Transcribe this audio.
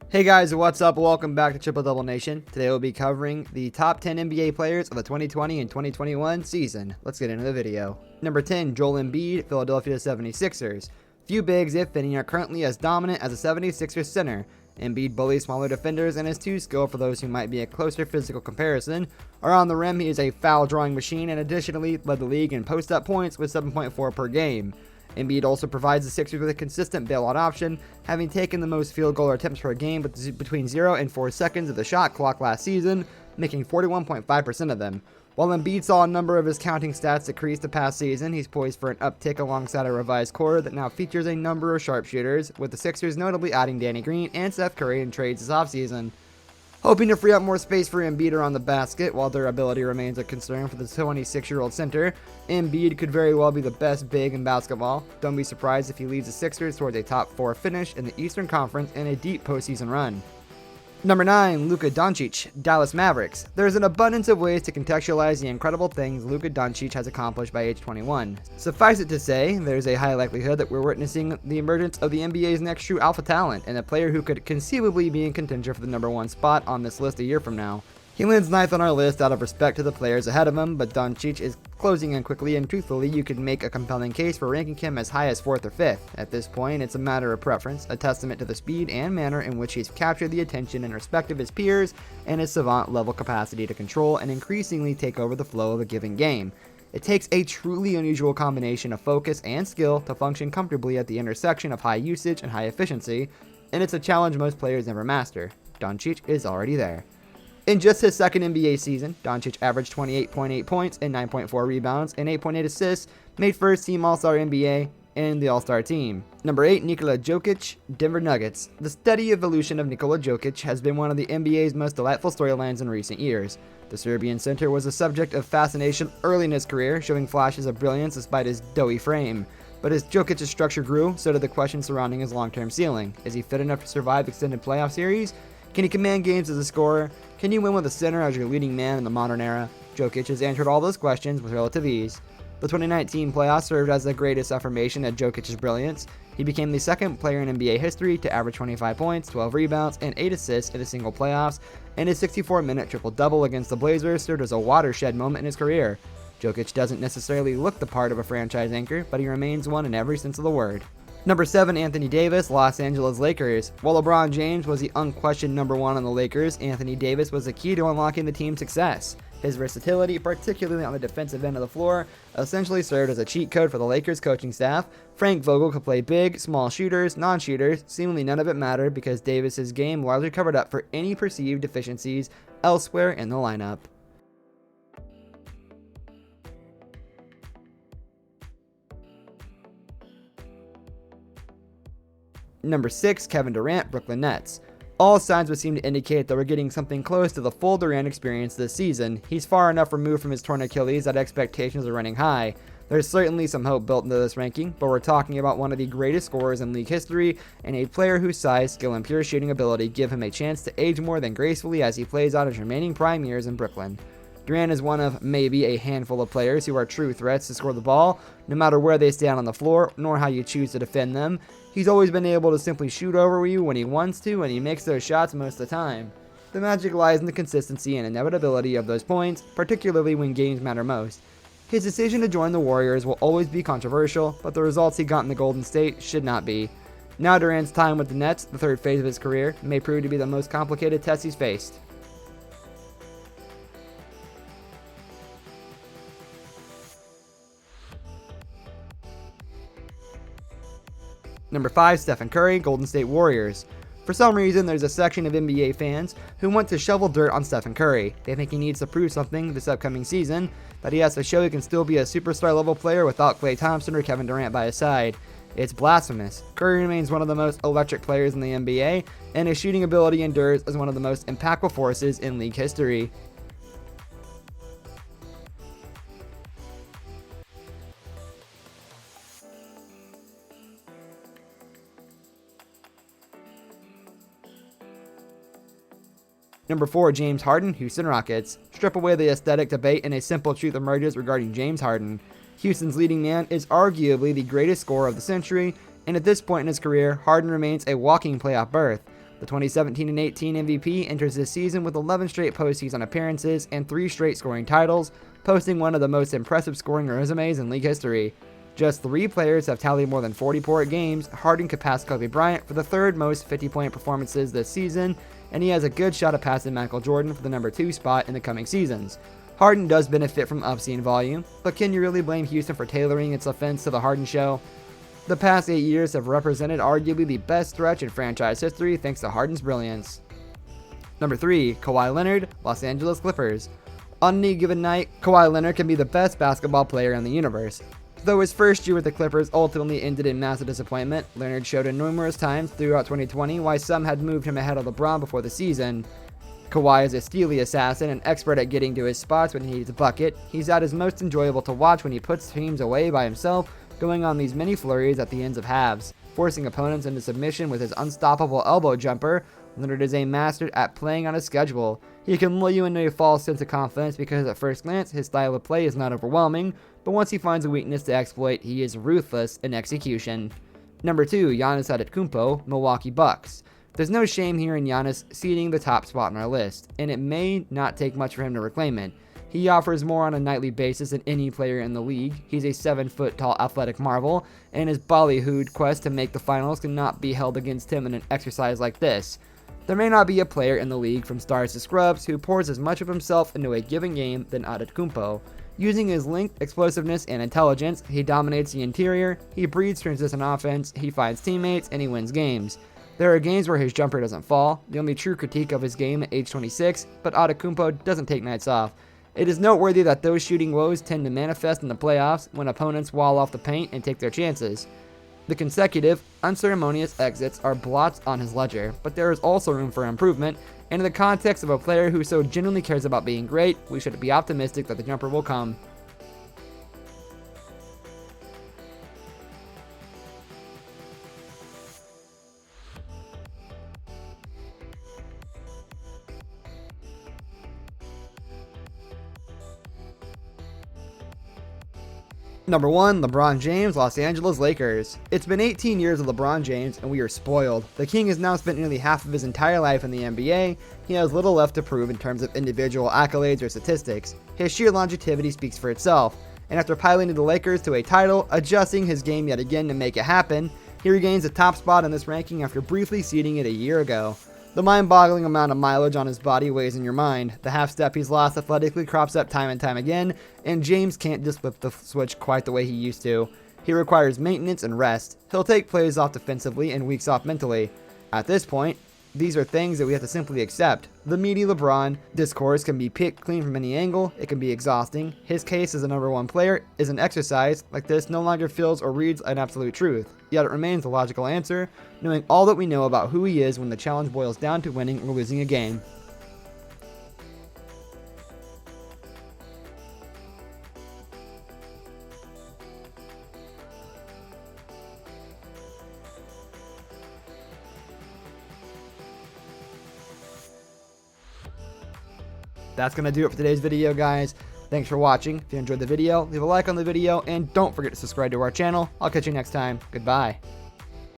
Hey guys, what's up? Welcome back to Triple Double Nation. Today we'll be covering the top 10 NBA players of the 2020 and 2021 season. Let's get into the video. Number 10, Joel Embiid, Philadelphia 76ers. Few bigs, if any, are currently as dominant as a 76ers center. Embiid bullies smaller defenders and is too skilled for those who might be a closer physical comparison. Around the rim, he is a foul-drawing machine and additionally led the league in post-up points with 7.4 per game. Embiid also provides the Sixers with a consistent bailout option, having taken the most field goal attempts per game between 0 and 4 seconds of the shot clock last season, making 41.5% of them. While Embiid saw a number of his counting stats decrease the past season, he's poised for an uptick alongside a revised core that now features a number of sharpshooters, with the Sixers notably adding Danny Green and Steph Curry in trades this offseason. Hoping to free up more space for Embiid around the basket, while durability remains a concern for the 26-year-old center, Embiid could very well be the best big in basketball. Don't be surprised if he leads the Sixers towards a top 4 finish in the Eastern Conference and a deep postseason run. Number 9, Luka Doncic, Dallas Mavericks. There's an abundance of ways to contextualize the incredible things Luka Doncic has accomplished by age 21. Suffice it to say, there's a high likelihood that we're witnessing the emergence of the NBA's next true alpha talent, and a player who could conceivably be in contention for the number 1 spot on this list a year from now. He lands 9th on our list out of respect to the players ahead of him, but Doncic is closing in quickly, and truthfully, you could make a compelling case for ranking him as high as 4th or 5th. At this point, it's a matter of preference, a testament to the speed and manner in which he's captured the attention and respect of his peers, and his savant-level capacity to control and increasingly take over the flow of a given game. It takes a truly unusual combination of focus and skill to function comfortably at the intersection of high usage and high efficiency, and it's a challenge most players never master. Doncic is already there. In just his second NBA season, Doncic averaged 28.8 points and 9.4 rebounds and 8.8 assists, made first-team All-Star NBA and the All-Star team. Number 8, Nikola Jokic, Denver Nuggets. The steady evolution of Nikola Jokic has been one of the NBA's most delightful storylines in recent years. The Serbian center was a subject of fascination early in his career, showing flashes of brilliance despite his doughy frame. But as Jokic's structure grew, so did the questions surrounding his long-term ceiling. Is he fit enough to survive extended playoff series? Can he command games as a scorer? Can you win with a center as your leading man in the modern era? Jokic has answered all those questions with relative ease. The 2019 playoffs served as the greatest affirmation of Jokic's brilliance. He became the second player in NBA history to average 25 points, 12 rebounds, and 8 assists in a single playoffs, and his 64-minute triple-double against the Blazers served as a watershed moment in his career. Jokic doesn't necessarily look the part of a franchise anchor, but he remains one in every sense of the word. Number 7, Anthony Davis, Los Angeles Lakers. While LeBron James was the unquestioned number 1 on the Lakers, Anthony Davis was the key to unlocking the team's success. His versatility, particularly on the defensive end of the floor, essentially served as a cheat code for the Lakers coaching staff. Frank Vogel could play big, small shooters, non-shooters, seemingly none of it mattered because Davis's game largely covered up for any perceived deficiencies elsewhere in the lineup. Number 6, Kevin Durant, Brooklyn Nets. All signs would seem to indicate that we're getting something close to the full Durant experience this season. He's far enough removed from his torn Achilles that expectations are running high. There's certainly some hope built into this ranking, but we're talking about one of the greatest scorers in league history, and a player whose size, skill, and pure shooting ability give him a chance to age more than gracefully as he plays out his remaining prime years in Brooklyn. Durant is one of maybe a handful of players who are true threats to score the ball, no matter where they stand on the floor, nor how you choose to defend them. He's always been able to simply shoot over you when he wants to, and he makes those shots most of the time. The magic lies in the consistency and inevitability of those points, particularly when games matter most. His decision to join the Warriors will always be controversial, but the results he got in the Golden State should not be. Now Durant's time with the Nets, the third phase of his career, may prove to be the most complicated test he's faced. Number 5, Stephen Curry, Golden State Warriors. For some reason, there's a section of NBA fans who want to shovel dirt on Stephen Curry. They think he needs to prove something this upcoming season, that he has to show he can still be a superstar level player without Klay Thompson or Kevin Durant by his side. It's blasphemous. Curry remains one of the most electric players in the NBA, and his shooting ability endures as one of the most impactful forces in league history. Number 4, James Harden, Houston Rockets. Strip away the aesthetic debate and a simple truth emerges regarding James Harden. Houston's leading man is arguably the greatest scorer of the century, and at this point in his career, Harden remains a walking playoff berth. The 2017 and 18 MVP enters this season with 11 straight postseason appearances and 3 straight scoring titles, posting one of the most impressive scoring resumes in league history. Just 3 players have tallied more than 40-point games. Harden could pass Kobe Bryant for the 3rd most 50-point performances this season, and he has a good shot at passing Michael Jordan for the number 2 spot in the coming seasons. Harden does benefit from upseen volume, but can you really blame Houston for tailoring its offense to the Harden show? The past 8 years have represented arguably the best stretch in franchise history thanks to Harden's brilliance. Number 3, Kawhi Leonard, Los Angeles Clippers. On any given night, Kawhi Leonard can be the best basketball player in the universe. Though his first year with the Clippers ultimately ended in massive disappointment, Leonard showed numerous times throughout 2020 why some had moved him ahead of LeBron before the season. Kawhi is a steely assassin and expert at getting to his spots when he needs a bucket. He's at his most enjoyable to watch when he puts teams away by himself, going on these mini flurries at the ends of halves, forcing opponents into submission with his unstoppable elbow jumper. Leonard is a master at playing on a schedule. He can lull you into a false sense of confidence because at first glance his style of play is not overwhelming, but once he finds a weakness to exploit, he is ruthless in execution. Number 2, Giannis Antetokounmpo, Milwaukee Bucks. There's no shame here in Giannis ceding the top spot on our list, and it may not take much for him to reclaim it. He offers more on a nightly basis than any player in the league. He's a 7-foot-tall athletic marvel, and his ballyhooed quest to make the finals cannot be held against him in an exercise like this. There may not be a player in the league from stars to scrubs who pours as much of himself into a given game than Antetokounmpo. Using his length, explosiveness, and intelligence, he dominates the interior, he breeds consistent offense, he finds teammates, and he wins games. There are games where his jumper doesn't fall, the only true critique of his game at age 26, but Antetokounmpo doesn't take nights off. It is noteworthy that those shooting woes tend to manifest in the playoffs when opponents wall off the paint and take their chances. The consecutive, unceremonious exits are blots on his ledger, but there is also room for improvement, and in the context of a player who so genuinely cares about being great, we should be optimistic that the jumper will come. Number 1, LeBron James, Los Angeles Lakers. It's been 18 years of LeBron James, and we are spoiled. The King has now spent nearly half of his entire life in the NBA. He has little left to prove in terms of individual accolades or statistics. His sheer longevity speaks for itself, and after piloting the Lakers to a title, adjusting his game yet again to make it happen, he regains the top spot in this ranking after briefly ceding it a year ago. The mind-boggling amount of mileage on his body weighs in your mind. The half-step he's lost athletically crops up time and time again, and James can't just flip the switch quite the way he used to. He requires maintenance and rest. He'll take plays off defensively and weeks off mentally. At this point, these are things that we have to simply accept. The meaty LeBron discourse can be picked clean from any angle. It can be exhausting. His case as a number 1 player is an exercise like this no longer feels or reads an absolute truth. Yet it remains a logical answer, knowing all that we know about who he is when the challenge boils down to winning or losing a game. That's going to do it for today's video, guys. Thanks for watching. If you enjoyed the video, leave a like on the video, and don't forget to subscribe to our channel. I'll catch you next time. Goodbye.